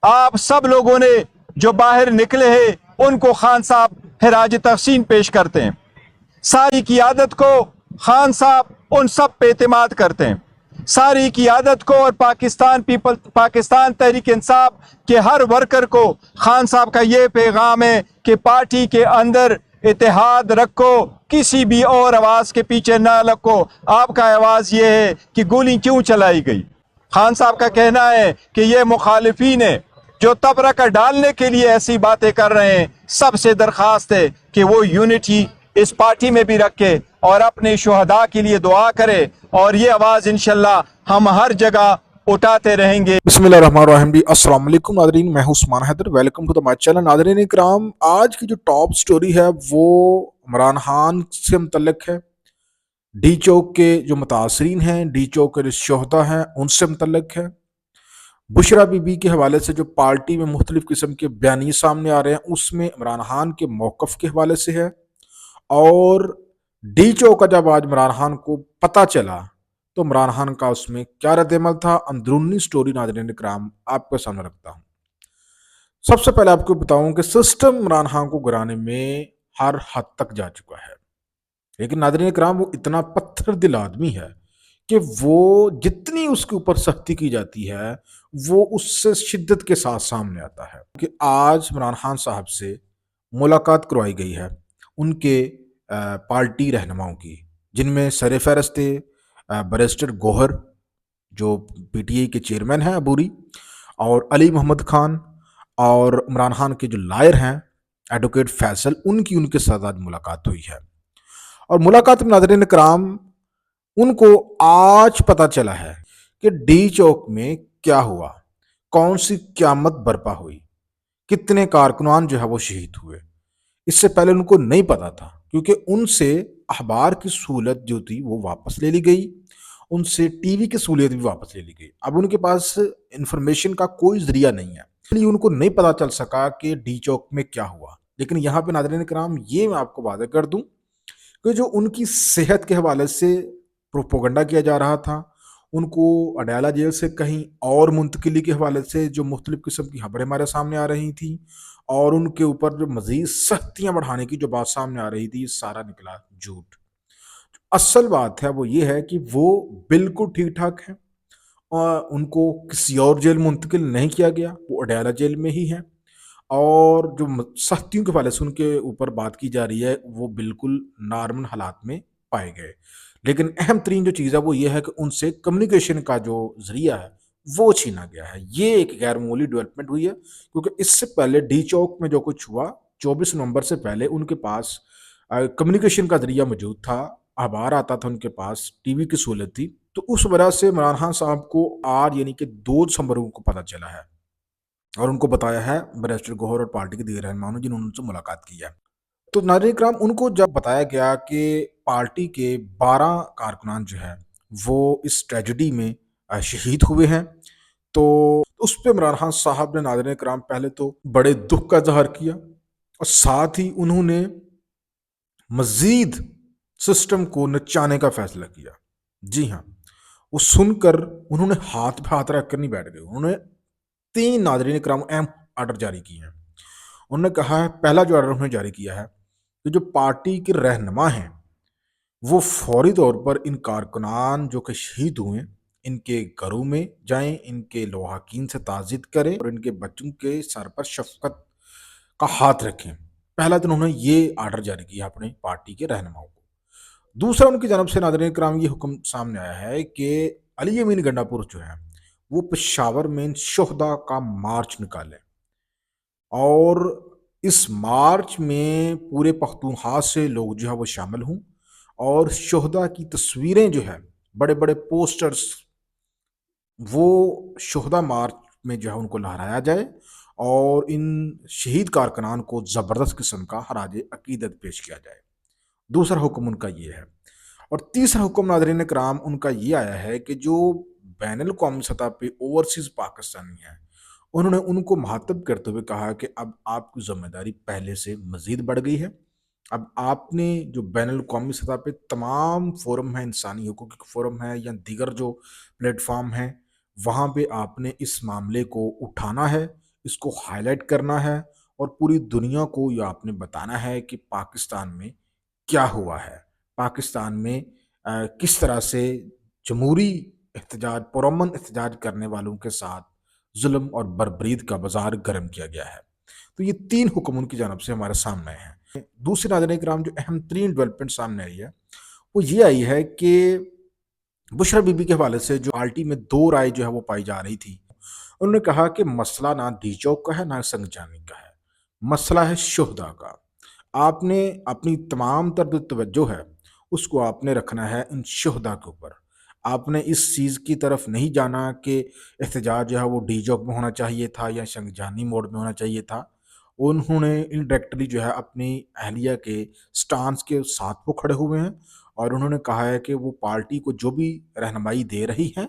آپ سب لوگوں نے جو باہر نکلے ہیں ان کو خان صاحب خراج تحسین پیش کرتے ہیں۔ ساری قیادت کو خان صاحب ان سب پہ اعتماد کرتے ہیں، ساری قیادت کو اور پاکستان تحریک انصاف کے ہر ورکر کو خان صاحب کا یہ پیغام ہے کہ پارٹی کے اندر اتحاد رکھو، کسی بھی اور آواز کے پیچھے نہ لگو۔ آپ کا آواز یہ ہے کہ گولی کیوں چلائی گئی؟ خان صاحب کا کہنا ہے کہ یہ مخالفین ہیں جو تفرقہ ڈالنے کے لیے ایسی باتیں کر رہے ہیں۔ سب سے درخواست ہے کہ وہ یونٹی اس پارٹی میں بھی رکھے اور اپنے شہداء کے لیے دعا کرے، اور یہ آواز انشاءاللہ ہم ہر جگہ اٹھاتے رہیں گے۔ بسم اللہ الرحمن الرحیم جی، السلام علیکم ناظرین، میں ہوں Usman Haider, welcome to the my channel. ناظرین اکرام، آج کی جو ٹاپ سٹوری ہے وہ عمران خان سے متعلق ہے۔ ڈی چوک کے جو متاثرین ہیں، ڈی چوک کے جو شہداء ہیں، ان سے متعلق ہے۔ بشرا بی بی کے حوالے سے جو پارٹی میں مختلف قسم کے بیانیے سامنے آ رہے ہیں، اس میں عمران خان کے موقف کے حوالے سے ہے۔ اور ڈی چوک کا جب آج عمران خان کو پتہ چلا تو عمران خان کا اس میں کیا رد عمل تھا، اندرونی سٹوری ناظرین اکرام آپ کے سامنے رکھتا ہوں۔ سب سے پہلے آپ کو بتاؤں کہ سسٹم عمران خان کو گرانے میں ہر حد تک جا چکا ہے، لیکن ناظرین اکرام وہ اتنا پتھر دل آدمی ہے کہ وہ جتنی اس کے اوپر سختی کی جاتی ہے وہ اس سے شدت کے ساتھ سامنے آتا ہے۔ کہ آج عمران خان صاحب سے ملاقات کروائی گئی ہے ان کے پارٹی رہنماؤں کی، جن میں سر فہرست تھے بیرسٹر گوہر جو پی ٹی آئی کے چیئرمین ہیں عبوری، اور علی محمد خان، اور عمران خان کے جو لائر ہیں ایڈوکیٹ فیصل، ان کے ساتھ آج ملاقات ہوئی ہے۔ اور ملاقات میں ناظرین کرام ان کو آج پتہ چلا ہے کہ ڈی چوک میں کیا ہوا، کون سی قیامت برپا ہوئی، کتنے کارکنان جو ہے وہ شہید ہوئے۔ اس سے پہلے ان کو نہیں پتا تھا، کیونکہ ان سے اخبار کی سہولت جو تھی وہ واپس لے لی گئی، ان سے ٹی وی کی سہولت بھی واپس لے لی گئی۔ اب ان کے پاس انفارمیشن کا کوئی ذریعہ نہیں ہے، اس لیے ان کو نہیں پتا چل سکا کہ ڈی چوک میں کیا ہوا۔ لیکن یہاں پہ ناظرین کرام یہ میں آپ کو واضح کر دوں کہ جو ان کی صحت کے حوالے سے پروپوگنڈا کیا جا رہا تھا، ان کو اڈیالہ جیل سے کہیں اور منتقلی کے حوالے سے جو مختلف قسم کی خبریں ہمارے سامنے آ رہی تھیں، اور ان کے اوپر جو مزید سختیاں بڑھانے کی جو بات سامنے آ رہی تھی، سارا نکلا جھوٹ۔ اصل بات ہے وہ یہ ہے کہ وہ بالکل ٹھیک ٹھاک ہیں، اور ان کو کسی اور جیل منتقل نہیں کیا گیا، وہ اڈیالہ جیل میں ہی ہیں۔ اور جو سختیوں کے حوالے سے ان کے اوپر بات کی جا رہی ہے وہ بالکل نارمل حالات میں پائے گئے۔ لیکن اہم ترین جو چیز ہے وہ یہ ہے کہ ان سے کمیونیکیشن کا جو ذریعہ ہے وہ چھینا گیا ہے۔ یہ ایک غیر معمولی ڈیولپمنٹ ہوئی ہے، کیونکہ اس سے پہلے ڈی چوک میں جو کچھ ہوا 24 نومبر سے پہلے ان کے پاس کمیونیکیشن کا ذریعہ موجود تھا، اخبار آتا تھا ان کے پاس، ٹی وی کی سہولت تھی۔ تو اس وجہ سے عمران خان صاحب کو آج یعنی کہ 2 دسمبر کو پتہ چلا ہے، اور ان کو بتایا ہے بیرسٹر گوہر اور پارٹی کے دیگر رہنماؤں نے جنہوں نے ان سے ملاقات کی ہے۔ تو ناظرین کرام ان کو جب بتایا گیا کہ پارٹی کے 12 کارکنان جو ہے وہ اس ٹریجڈی میں شہید ہوئے ہیں، تو اس پہ عمران خان صاحب نے ناظرین کرام پہلے تو بڑے دکھ کا اظہار کیا، اور ساتھ ہی انہوں نے مزید سسٹم کو نچانے کا فیصلہ کیا۔ جی ہاں، وہ سن کر انہوں نے ہاتھ پہ ہاتھ رکھ کر نہیں بیٹھ گئے، انہوں نے 3 ناظرین کرام اہم آرڈر جاری کیے ہیں۔ انہوں نے کہا ہے، پہلا جو آرڈر انہوں نے جاری کیا ہے کہ جو پارٹی کے رہنما ہیں وہ فوری طور پر ان کارکنان جو کہ شہید ہوئے ان کے گھروں میں جائیں، ان کے لواحقین سے تعزیت کریں، اور ان کے بچوں کے سر پر شفقت کا ہاتھ رکھیں۔ پہلا تو انہوں نے یہ آرڈر جاری کیا اپنے پارٹی کے رہنماؤں کو۔ دوسرا ان کی جانب سے ناظرین کرام یہ حکم سامنے آیا ہے کہ علی امین گنڈا پور جو ہے وہ پشاور میں شہداء کا مارچ نکالیں، اور اس مارچ میں پورے پختونخوا سے لوگ جو ہے وہ شامل ہوں، اور شہداء کی تصویریں جو ہے بڑے بڑے پوسٹرز وہ شہداء مارچ میں جو ہے ان کو لہرایا جائے، اور ان شہید کارکنان کو زبردست قسم کا خراج عقیدت پیش کیا جائے۔ دوسرا حکم ان کا یہ ہے۔ اور تیسرا حکم ناظرین کرام ان کا یہ آیا ہے کہ جو بین الاقوامی سطح پہ اوورسیز پاکستانی ہیں، انہوں نے ان کو مخاطب کرتے ہوئے کہا کہ اب آپ کی ذمہ داری پہلے سے مزید بڑھ گئی ہے۔ اب آپ نے جو بین الاقوامی سطح پہ تمام فورم ہیں، انسانی حقوق کے فورم ہیں یا دیگر جو پلیٹ فارم ہیں، وہاں پہ آپ نے اس معاملے کو اٹھانا ہے، اس کو ہائی لائٹ کرنا ہے اور پوری دنیا کو یہ آپ نے بتانا ہے کہ پاکستان میں کیا ہوا ہے، پاکستان میں کس طرح سے جمہوری احتجاج، پرامن احتجاج کرنے والوں کے ساتھ ظلم اور بربرید کا بازار گرم کیا گیا ہے۔ تو یہ 3 حکم ان کی جانب سے ہمارے سامنے آئے ہیں۔ دوسرے ناظرین کرام جو اہم ترین ڈیولپمنٹ سامنے آئی ہے وہ یہ آئی ہے کہ بشرا بی بی کے حوالے سے جو پارٹی میں 2 رائے جو ہے وہ پائی جا رہی تھی، انہوں نے کہا کہ مسئلہ نہ ڈی چوک کا ہے نہ سنگجانی کا ہے، مسئلہ ہے شہداء کا۔ آپ نے اپنی تمام تر جو توجہ ہے اس کو آپ نے رکھنا ہے ان شہداء کے اوپر۔ آپ نے اس چیز کی طرف نہیں جانا کہ احتجاج جو ہے وہ ڈی چوک میں ہونا چاہیے تھا یا سنگجانی موڑ میں ہونا چاہیے تھا۔ انہوں نے انڈائریکٹلی جو ہے اپنی اہلیہ کے سٹانس کے ساتھ وہ کھڑے ہوئے ہیں اور انہوں نے کہا ہے کہ وہ پارٹی کو جو بھی رہنمائی دے رہی ہیں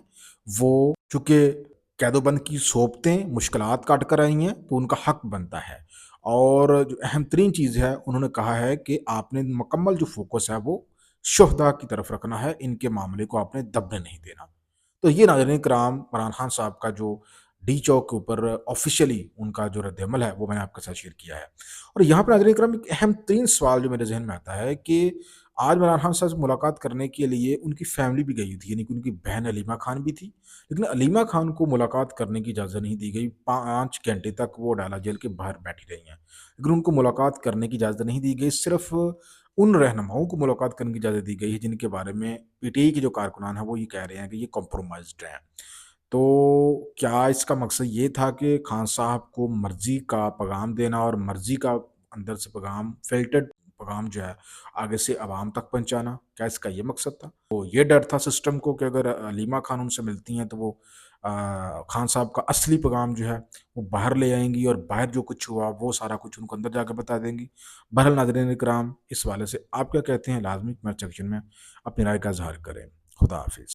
وہ چونکہ قید و بند کی صوبتیں مشکلات کاٹ کر آئی ہیں تو ان کا حق بنتا ہے۔ اور جو اہم ترین چیز ہے انہوں نے کہا ہے کہ آپ نے مکمل جو فوکس ہے وہ شہداء کی طرف رکھنا ہے، ان کے معاملے کو آپ نے دبنے نہیں دینا۔ تو یہ ناظرین کرام عمران خان صاحب کا جو ڈی چوک کے اوپر آفیشیلی ان کا جو رد عمل ہے وہ میں نے آپ کے ساتھ شیئر کیا ہے۔ اور یہاں پر ناظرین کرام ایک اہم ترین سوال جو میرے ذہن میں آتا ہے کہ آج عمران خان صاحب سے ملاقات کرنے کے لیے ان کی فیملی بھی گئی تھی، یعنی کہ ان کی بہن علیمہ خان بھی تھی، لیکن علیمہ خان کو ملاقات کرنے کی اجازت نہیں دی گئی۔ 5 گھنٹے تک وہ ڈالا جیل کے باہر بیٹھی رہی ہیں، لیکن ان کو ملاقات کرنے کی اجازت نہیں دی گئی۔ صرف ان رہنماؤں کو ملاقات کرنے کی اجازت دی گئی ہے جن کے بارے میں پی ٹی آئی کے جو کارکنان ہیں وہ یہ کہہ رہے ہیں کہ یہ کمپرومائزڈ ہیں۔ تو کیا اس کا مقصد یہ تھا کہ خان صاحب کو مرضی کا پیغام دینا اور مرضی کا اندر سے پیغام، فلٹرڈ پیغام جو ہے آگے سے عوام تک پہنچانا، کیا اس کا یہ مقصد تھا؟ تو یہ ڈر تھا سسٹم کو کہ اگر علیمہ خان ان سے ملتی ہیں تو وہ خان صاحب کا اصلی پیغام جو ہے وہ باہر لے آئیں گی اور باہر جو کچھ ہوا وہ سارا کچھ ان کو اندر جا کے بتا دیں گی۔ بہرحال ناظرین کرام اس حوالے سے آپ کیا کہتے ہیں لازمی کمنٹ سیکشن میں اپنی رائے کا اظہار کریں۔ خدا حافظ۔